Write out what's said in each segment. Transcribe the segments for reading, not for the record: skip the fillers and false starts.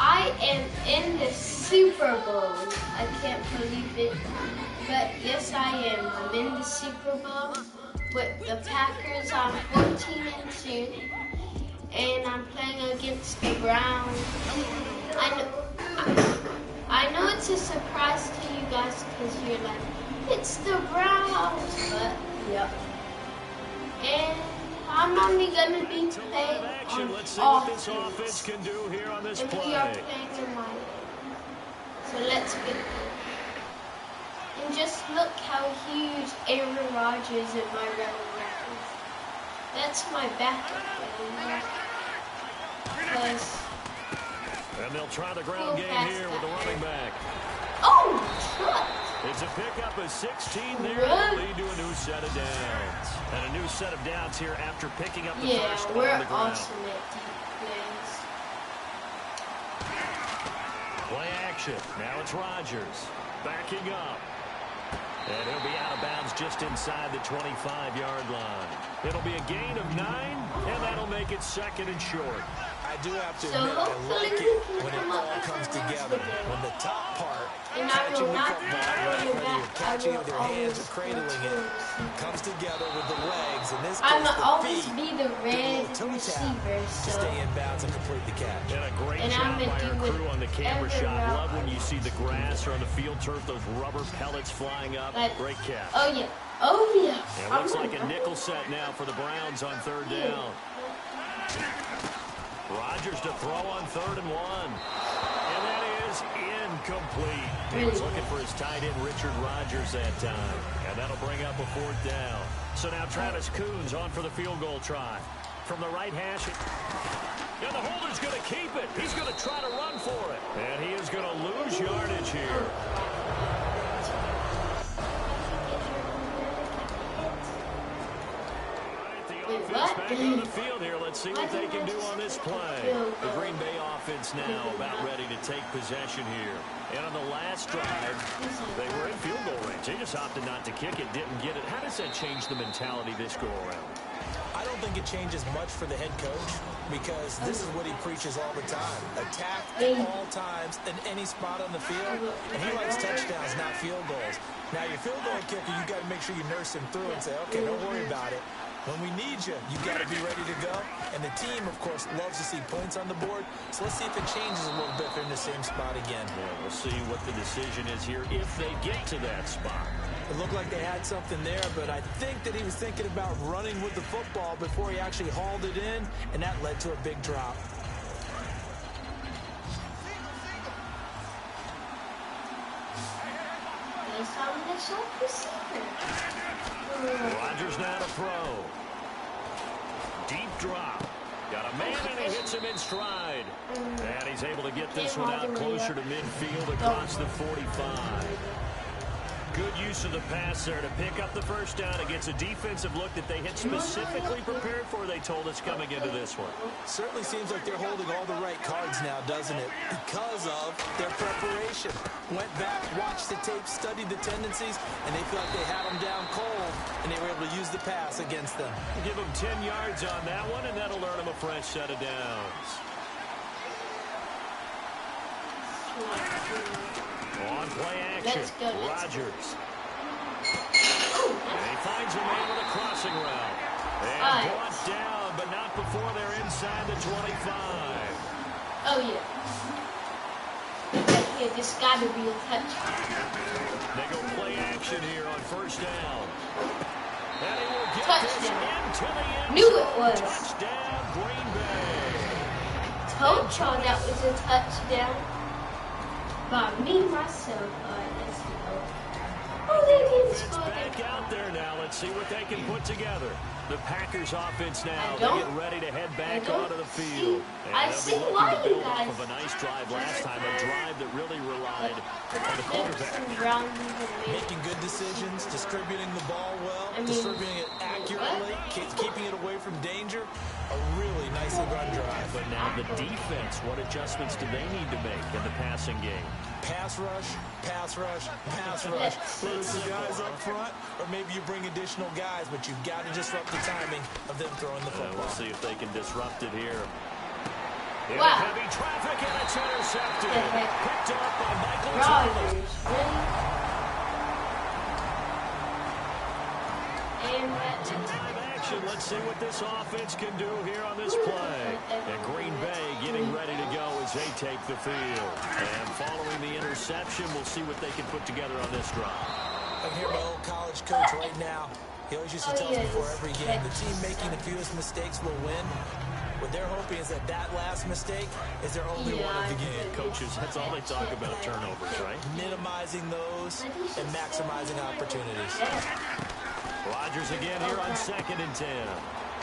I am in the Super Bowl. I can't believe it. But yes, I am. I'm in the Super Bowl with the Packers. I'm 14-2. And I'm playing against the Browns. I know it's a surprise to you guys because you're like, it's the Browns. But, yep. And I'm only going to be playing on offense. And we are playing in mine. So let's begin. And just look how huge Aaron Rodgers in my running back is. That's my backup running back. And they'll try the ground game here with the running back. Oh, truck. It's a pickup of 16 there. Lead to a new set of downs. And a new set of downs here after picking up the first on the ground. Yeah, we're awesome at deep plays. Play action. Now it's Rodgers. Backing up. And he'll be out of bounds just inside the 25-yard line. It'll be a gain of 9, and that'll make it second and short. I do have to admit, I like it when it all comes together. When the top part, catching the football, whether you're catching it with your hands or cradling it, comes together with the legs. In this case, I'ma the always feet, be the red receiver, to stay in bounds and complete the catch. And a great job by our crew on the camera shot. Love when you see the grass or on the field turf, those rubber pellets flying up. Great catch. Oh, yeah. Oh, yeah. It looks like a nickel set now for the Browns on third down. Rodgers to throw on 3rd and 1. And that is incomplete. He was looking for his tight end, Richard Rodgers, that time. And that'll bring up a 4th down. So now Travis Coons on for the field goal try. From the right hash. And the holder's going to keep it. He's going to try to run for it. And he is going to lose yardage here. Back on the field here. Let's see what they can do on this play. The Green Bay offense now about ready to take possession here. And on the last drive, they were in field goal range. They just opted not to kick it, didn't get it. How does that change the mentality this go around? I don't think it changes much for the head coach because this is what he preaches all the time. Attack at all times in any spot on the field. And he likes touchdowns, not field goals. Now, your field goal kicker, you got to make sure you nurse him through and say, okay, don't worry about it. When we need you, you got to be ready to go. And the team, of course, loves to see points on the board. So let's see if it changes a little bit if they're in the same spot again. Yeah, we'll see what the decision is here if they get to that spot. It looked like they had something there, but I think that he was thinking about running with the football before he actually hauled it in, and that led to a big drop. Rodgers now to throw. Deep drop. Got a man and he hits him in stride. And he's able to get this one out closer to midfield across the 45. Good use of the pass there to pick up the first down against a defensive look that they had specifically prepared for, they told us, coming into this one. Certainly seems like they're holding all the right cards now, doesn't it? Because of their preparation. Went back, watched the tape, studied the tendencies, and they feel like they had them down cold, and they were able to use the pass against them. Give them 10 yards on that one, and that'll earn them a fresh set of downs. On play action, Rodgers. And he finds a man with a crossing route. And brought down, but not before they're inside the 25. Oh, yeah. Right here, this got to be a touchdown. They go play action here on first down. And he will get this into the end zone. Knew it was. Touchdown, Green Bay. Told y'all that was a touchdown. By me, myself, let's go. Oh, they didn't score. Back out there now. Let's see what they can put together. The Packers offense now. They get ready to head back onto the field. I see why you guys. Off of a nice drive last time, a drive that really relied on the quarterback. Making good decisions, distributing the ball well, distributing it accurately, keeping it away from danger. A really nicely run drive. But now the defense, what adjustments do they need to make in the passing game? Pass rush, pass rush, pass rush. Whether it's the guys up front or maybe you bring additional guys, but you've got to disrupt the timing of them throwing the football. We'll see if they can disrupt it here. Wow. Heavy traffic and it's intercepted. Picked up by Michael Rogers, Thomas. really? And Time action. Let's see what this offense can do here on this play. And Green Bay getting ready to go as they take the field. And following the interception, we'll see what they can put together on this drive. I can hear my old college coach right now. He always used to tell us before every game, the team making the fewest mistakes will win. What they're hoping is that last mistake is their only one of the game. Coaches, that's all they talk about, turnovers, right? Minimizing those and maximizing opportunities. Rodgers again here on 2nd and 10.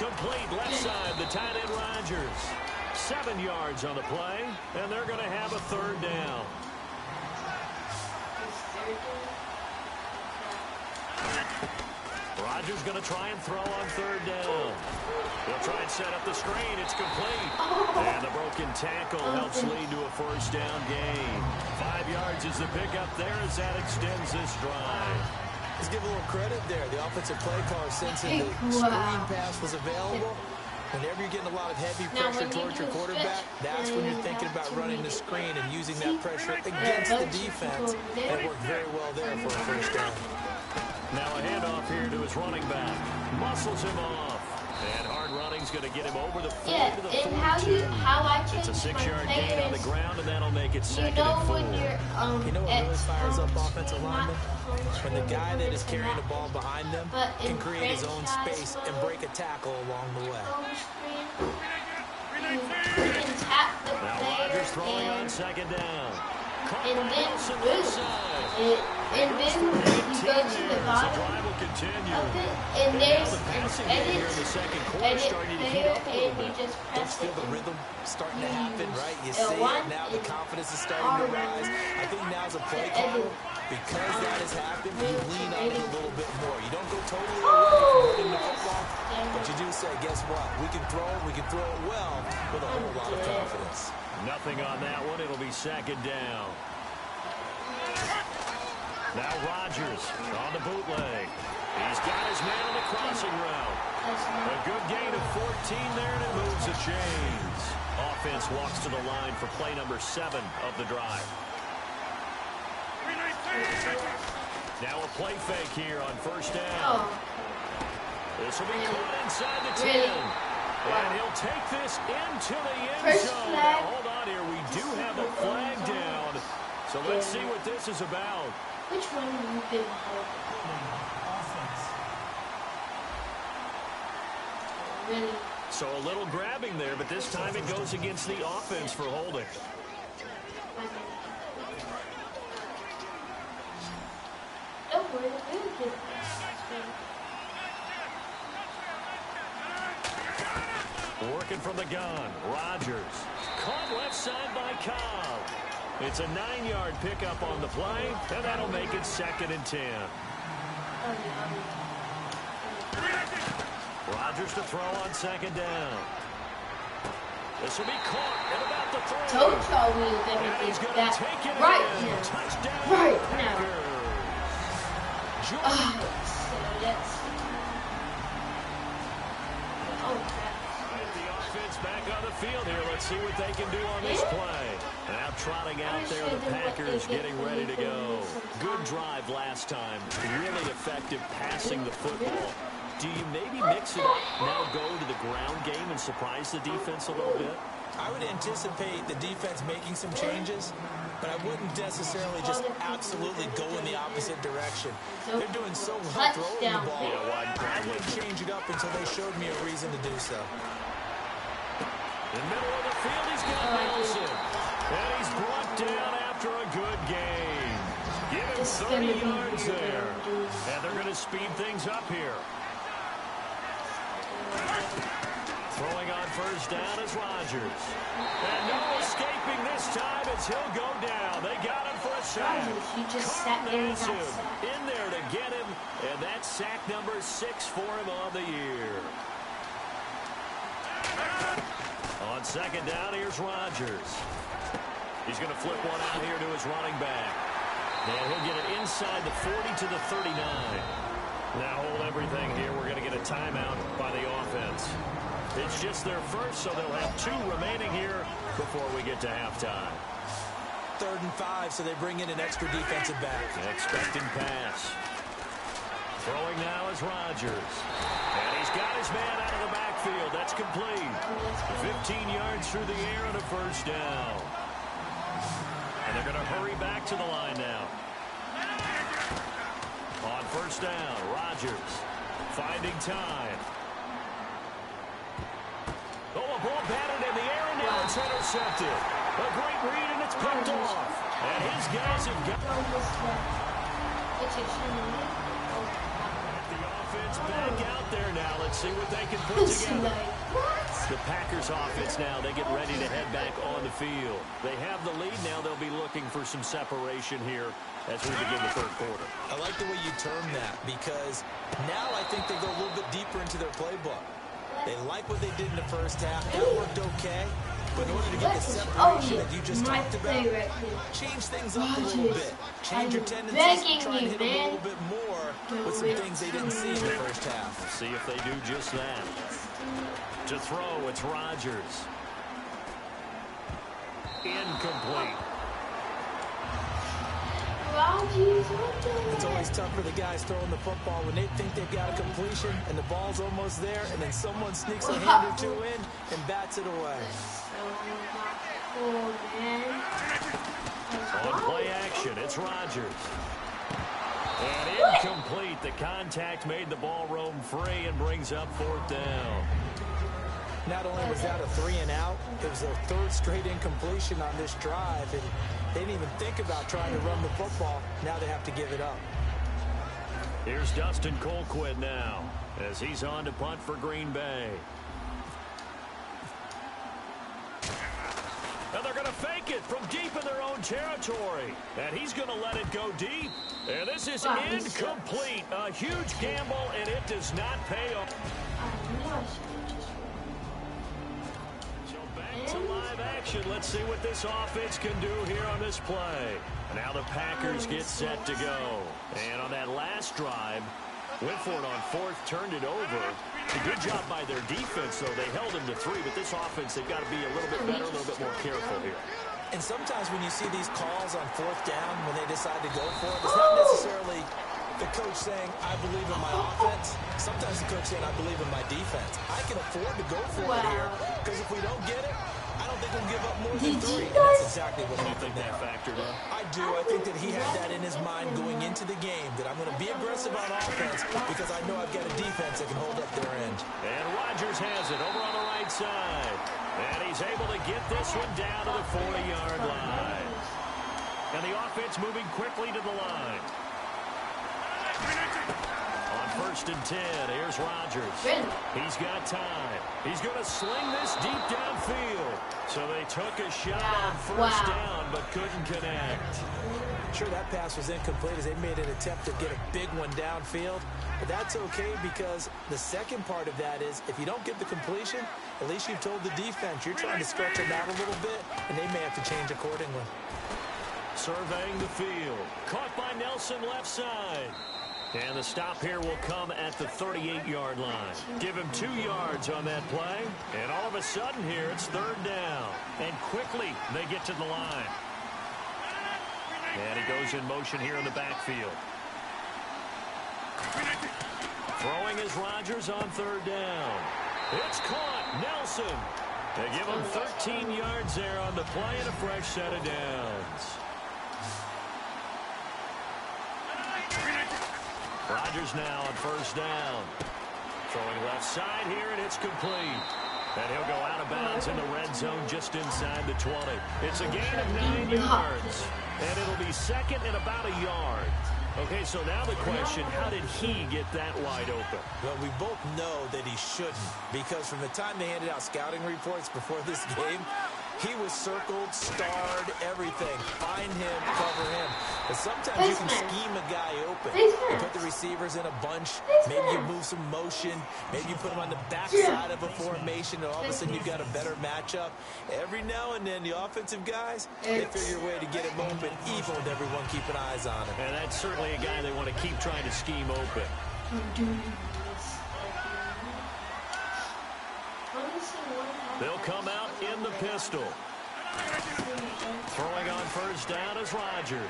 Complete left side, the tight end Rodgers. 7 yards on the play, and they're going to have a 3rd down. Rodgers going to try and throw on 3rd down. He'll try and set up the screen. It's complete. And the broken tackle helps lead to a 1st down gain. 5 yards is the pickup there as that extends this drive. Let's give a little credit there. The offensive play caller, sensing the screen pass was available. Whenever you're getting a lot of heavy pressure towards your quarterback, that's when you're thinking about running the screen and using that pressure against the defense. And it worked very well there for a 1st down. Now a handoff here to his running back. Muscles him off. And hard running's going to get him over the 4 to the 14. How I change It's a my 6-yard gain on the ground, and that'll make it 2nd you know and 4. when you're You know what really fires up offensive linemen? When the guy that is carrying the ball behind them can create his own space and break a tackle along the way. You can tap the Now player Rodgers throwing on 2nd down. and then you go to the bottom drive will continue. of it, and there's The an passing game here in the second quarter edit starting to heat player, up a little and you bit. just Don't press you feel it. the rhythm starting to happen, right? You see L1 it now, the is confidence is starting to rise. I think now's a play caller. Because that has happened, you lean on it a little bit more. You don't go totally away from running the football, but you do say, guess what? We can throw it well with a whole lot of confidence. Nothing on that one. It'll be 2nd down. Now Rodgers on the bootleg. He's got his man on the crossing route. A good gain of 14 there, and it moves the chains. Offense walks to the line for play number 7 of the drive. Now a play fake here on 1st down. This will be caught inside the 10. And he'll take this into the end zone. Now, hold on here. We do have a flag down. So let's see what this is about. Which one have you been Really? So a little grabbing there, but this time it goes against the offense for holding. Don't worry, we'll get it. Working from the gun, Rodgers. Caught left side by Cobb. It's a 9-yard pickup on the play, and that'll make it 2nd and 10. Rodgers to throw on 2nd down. This will be caught and about the throw. Told y'all we were going to He's get going to that take it right in. here. Touchdown. Right now. Jordan. So that's... Oh, crap. The offense back on the field here. Let's see what they can do on this play. Now trotting out there, the Packers getting ready to go. Good drive last time. Really effective passing the football. Do you maybe mix it up, now go to the ground game and surprise the defense a little bit? I would anticipate the defense making some changes, but I wouldn't necessarily just absolutely go in the opposite direction. They're doing so well throwing the ball. I wouldn't change it up until they showed me a reason to do so. In the middle of the field, he's got Nelson. And he's brought down after a good game. Give him 30 yards there. And they're going to speed things up here. Throwing on 1st down is Rodgers. And no escaping this time as he'll go down. They got him for a sack. He just sat there and got sacked. In there to get him. And that's sack number 6 for him on the year. On 2nd down, here's Rodgers. He's going to flip one out here to his running back. And he'll get it inside the 40 to the 39. Now hold everything here. We're going to get a timeout by the offense. It's just their first, so they'll have 2 remaining here before we get to halftime. 3rd and 5, so they bring in an extra defensive back. Expecting pass. Throwing now is Rodgers. And he's got his man out of the backfield. That's complete. 15 yards through the air and a first down. And they're going to hurry back to the line now. On first down, Rodgers finding time. Oh, a ball batted in the air, and now it's intercepted. A great read, and it's picked off. And his guys have got the offense back out there now. Let's see what they can put together. The Packers offense now, they get ready to head back on the field. They have the lead now. They'll be looking for some separation here as we begin the 3rd quarter. I like the way you term that because now I think they go a little bit deeper into their playbook. They like what they did in the first half. That worked okay. But in order to get the separation that you just talked about, change things up a little bit. Change your tendencies, try and hit them a little bit more with some things they didn't see in the first half. We'll see if they do just that. To throw, it's Rodgers. Incomplete. It's always tough for the guys throwing the football when they think they've got a completion and the ball's almost there, and then someone sneaks a hand or 2 in and bats it away. On play action, it's Rodgers. And incomplete. The contact made the ball roam free and brings up 4th down. Not only was that a 3 and out, it was their 3rd straight incompletion on this drive, and they didn't even think about trying to run the football. Now they have to give it up. Here's Dustin Colquitt now as he's on to punt for Green Bay. And they're going to fake it from deep in their own territory. And he's going to let it go deep. And this is incomplete. A huge gamble, and it does not pay off. So back to live action. Let's see what this offense can do here on this play. Now the Packers get set to go. And on that last drive, went for it on 4th, turned it over. A good job by their defense, though. They held them to 3, but this offense, they've got to be a little bit better, a little bit more careful here. And sometimes when you see these calls on 4th down, when they decide to go for it, it's not necessarily the coach saying, I believe in my offense. Sometimes the coach saying, I believe in my defense. I can afford to go for it here, because if we don't get it, I don't think we'll give up more than 3. And that's exactly what happened there. Factored in. I do. I think that he had that in his mind going into the game, that I'm going to be aggressive on offense because I know I've got a defense that can hold up their end. And Rodgers has it over on the right side. And he's able to get this one down to the 40-yard line. And the offense moving quickly to the line. On 1st and 10, here's Rodgers. He's got time. He's going to sling this deep downfield. So they took a shot on 1st down, but couldn't connect. Sure, that pass was incomplete as they made an attempt to get a big one downfield. But that's okay because the second part of that is if you don't get the completion, at least you've told the defense you're trying to stretch them out a little bit, and they may have to change accordingly. Surveying the field. Caught by Nelson left side. And the stop here will come at the 38-yard line. Give him 2 yards on that play. And all of a sudden here, it's 3rd down. And quickly, they get to the line. And he goes in motion here in the backfield. Throwing is Rodgers on 3rd down. It's caught. Nelson. They give him 13 yards there on the play and a fresh set of downs. Rodgers now on 1st down. Throwing left side here, and it's complete. And he'll go out of bounds in the red zone just inside the 20. It's a gain of 9 yards. And it'll be 2nd and about a yard. Okay, so now the question, how did he get that wide open? Well, we both know that he shouldn't, because from the time they handed out scouting reports before this game, he was circled, starred, everything. Find him, cover him. But sometimes you can scheme a guy open. You put the receivers in a bunch. Maybe you move some motion. Maybe you put them on the backside of a formation, and all of a sudden you've got a better matchup. Every now and then, the offensive guys, they figure a way to get him open, even with everyone keeping eyes on him. And that's certainly a guy they want to keep trying to scheme open. pistol. Throwing on first down is Rodgers.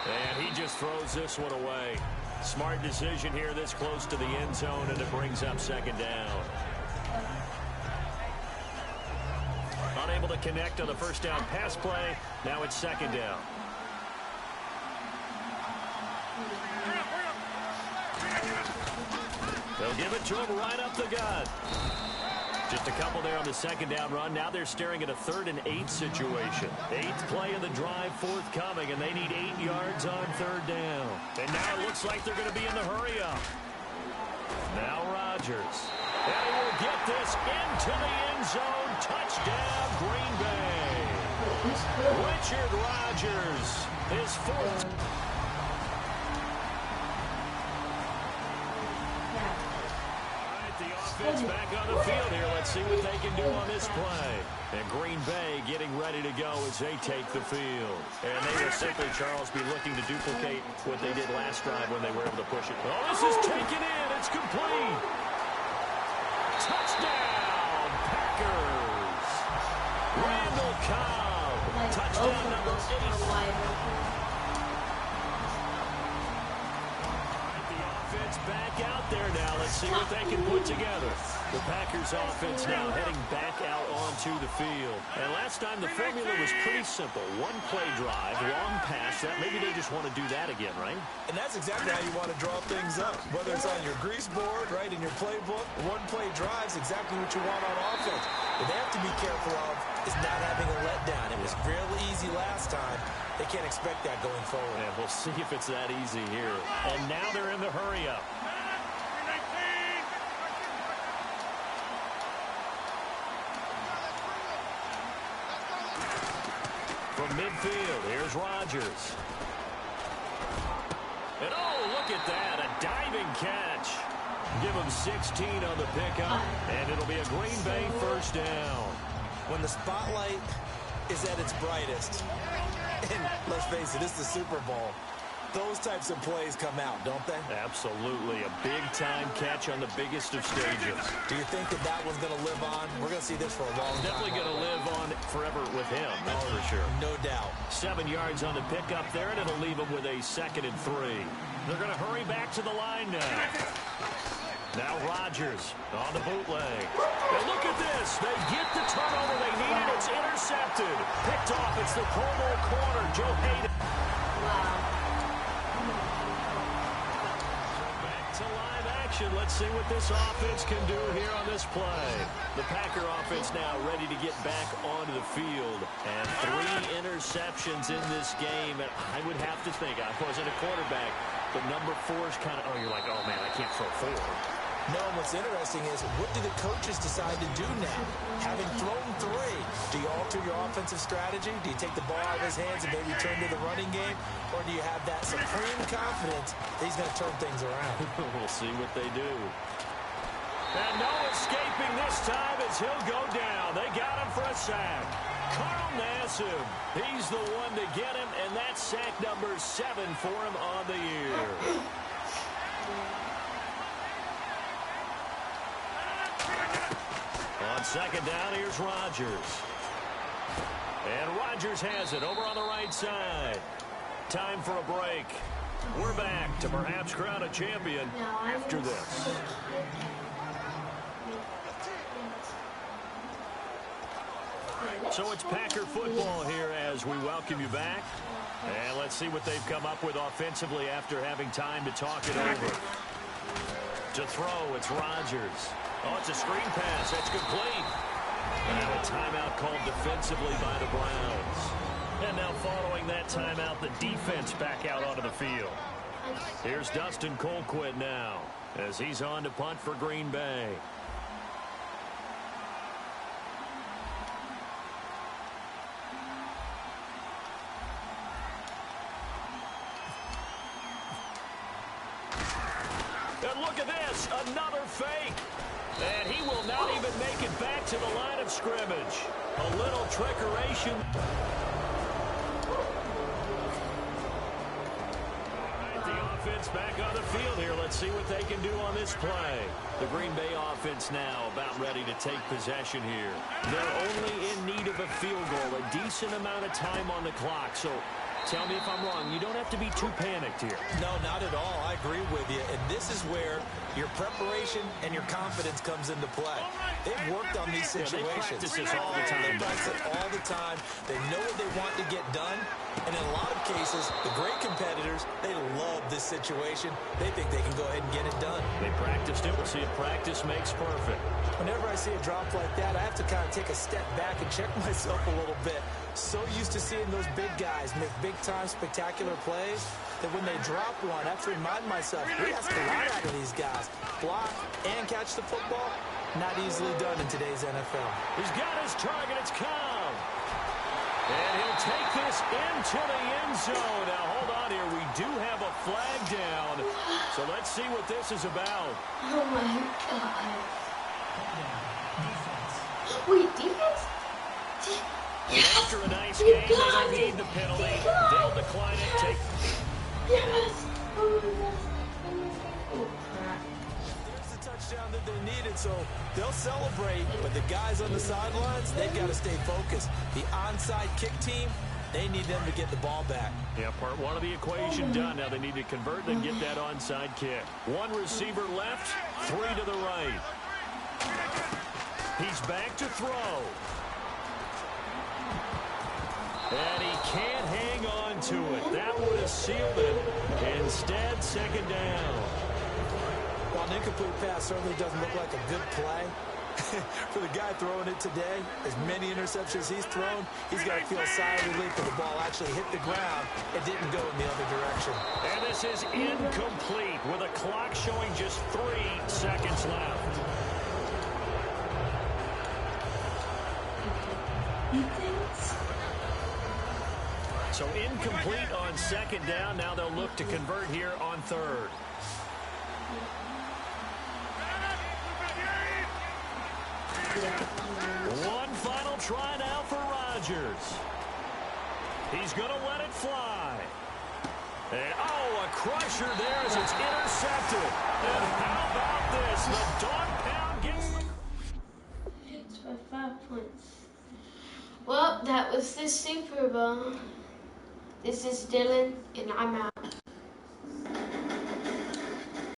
And he just throws this one away. Smart decision here this close to the end zone, and it brings up second down. Unable to connect on the first down pass play. Now it's second down. They'll give it to him right up the gut. Just a couple there on the second down run. Now they're staring at a 3rd and 8 situation. 8th play of the drive forthcoming, and they need 8 yards on 3rd down. And now it looks like they're going to be in the hurry up. Now Rodgers. And he will get this into the end zone. Touchdown, Green Bay. Richard Rodgers, his 4th. Offense back on the field here. Let's see what they can do on this play. And Green Bay getting ready to go as they take the field. And they will simply, Charles, be looking to duplicate what they did last drive when they were able to push it. Oh, this is taken in. It's complete. Touchdown, Packers. Randall Cobb. Touchdown number 8. Back out there now. Let's see what they can put together. The Packers offense now heading back out onto the field. And last time the formula was pretty simple. 1-play drive, long pass. That maybe they just want to do that again, right? And that's exactly how you want to draw things up. Whether it's on your grease board, right, in your playbook, 1-play drive is exactly what you want on offense. What they have to be careful of is not having a letdown. It was real easy last time. They can't expect that going forward. Yeah, we'll see if it's that easy here. And now they're in the hurry-up. From midfield, here's Rodgers. And oh, look at that, a diving catch. Give him 16 on the pickup, and it'll be a Green Bay first down. When the spotlight is at its brightest, and let's face it, it's the Super Bowl, those types of plays come out, don't they? Absolutely. A big-time catch on the biggest of stages. Do you think that that one's going to live on? We're going to see this for a long time. Definitely going to live on forever with him, that's for sure. No doubt. 7 yards on the pickup there, and it'll leave him with a 2nd and 3. They're going to hurry back to the line now. Now Rodgers on the bootleg. And look at this. They get the turnover they needed. It's intercepted. Picked off. It's the Pro Bowl corner, Joe Hayden. Wow. Back to live action. Let's see what this offense can do here on this play. The Packer offense now ready to get back onto the field. And 3 interceptions in this game. And I would have to think, I wasn't a quarterback, but number 4 is kind of, oh, you're like, oh, man, I can't throw 4. No, and what's interesting is, what do the coaches decide to do now? Having thrown 3, do you alter your offensive strategy? Do you take the ball out of his hands and maybe turn to the running game? Or do you have that supreme confidence that he's going to turn things around? We'll see what they do. And no escaping this time as he'll go down. They got him for a sack. Carl Nassib, he's the one to get him, and that's sack number 7 for him on the year. On second down, here's Rodgers. And Rodgers has it over on the right side. Time for a break. We're back to perhaps crown a champion after this. So it's Packer football here as we welcome you back. And let's see what they've come up with offensively after having time to talk it over. To throw, it's Rodgers. Oh, it's a screen pass. That's complete. And a timeout called defensively by the Browns. And now following that timeout, the defense back out onto the field. Here's Dustin Colquitt now as he's on to punt for Green Bay. And look at this, another fake. And he will not even make it back to the line of scrimmage. A little trickeration. All right, the offense Offense back on the field here. Let's see what they can do on this play. The Green Bay offense now about ready to take possession here. They're only in need of a field goal, a decent amount of time on the clock. So tell me if I'm wrong. You don't have to be too panicked here. No, not at all. I agree with you. And this is where your preparation and your confidence comes into play. They've worked on these situations. They practice this all the time. They practice it all the time. They know what they want to get done. And in a lot of cases, the great competitors, they love this situation. They think they can go ahead and get it done. They practiced it. We'll see if practice makes perfect. Whenever I see a drop like that, I have to kind of take a step back and check myself a little bit. So used to seeing those big guys make big-time spectacular plays that when they drop one, I have to remind myself, we ask a lot out of these guys. Block and catch the football, not easily done in today's NFL. He's got his target. It's Cobb. And he'll take this into the end zone. Now, hold on here. We do have a flag down. So let's see what this is about. Oh, my God. Wait, defense? Yes! After a nice game, they don't need the penalty. They'll decline it. Take. Yes! Oh, There's the touchdown that they needed, so they'll celebrate. But the guys on the sidelines, they've got to stay focused. The onside kick team, they need them to get the ball back. Yeah, part one of the equation done. Now they need to convert and get that onside kick. One receiver left, three to the right. He's back to throw. And he can't hang on to it. That would have sealed it. Instead, second down. While an incomplete pass certainly doesn't look like a good play, for the guy throwing it today, as many interceptions he's thrown, he's got to feel a sigh of relief that the ball actually hit the ground. It didn't go in the other direction. And this is incomplete with a clock showing just 3 seconds left. So incomplete on second down. Now they'll look to convert here on third. One final try now for Rodgers. He's going to let it fly. And, oh, a crusher there as it's intercepted. And how about this? The dog pound gets the... It's by 5 points. Well, that was the Super Bowl. This is Dylan, and I'm out.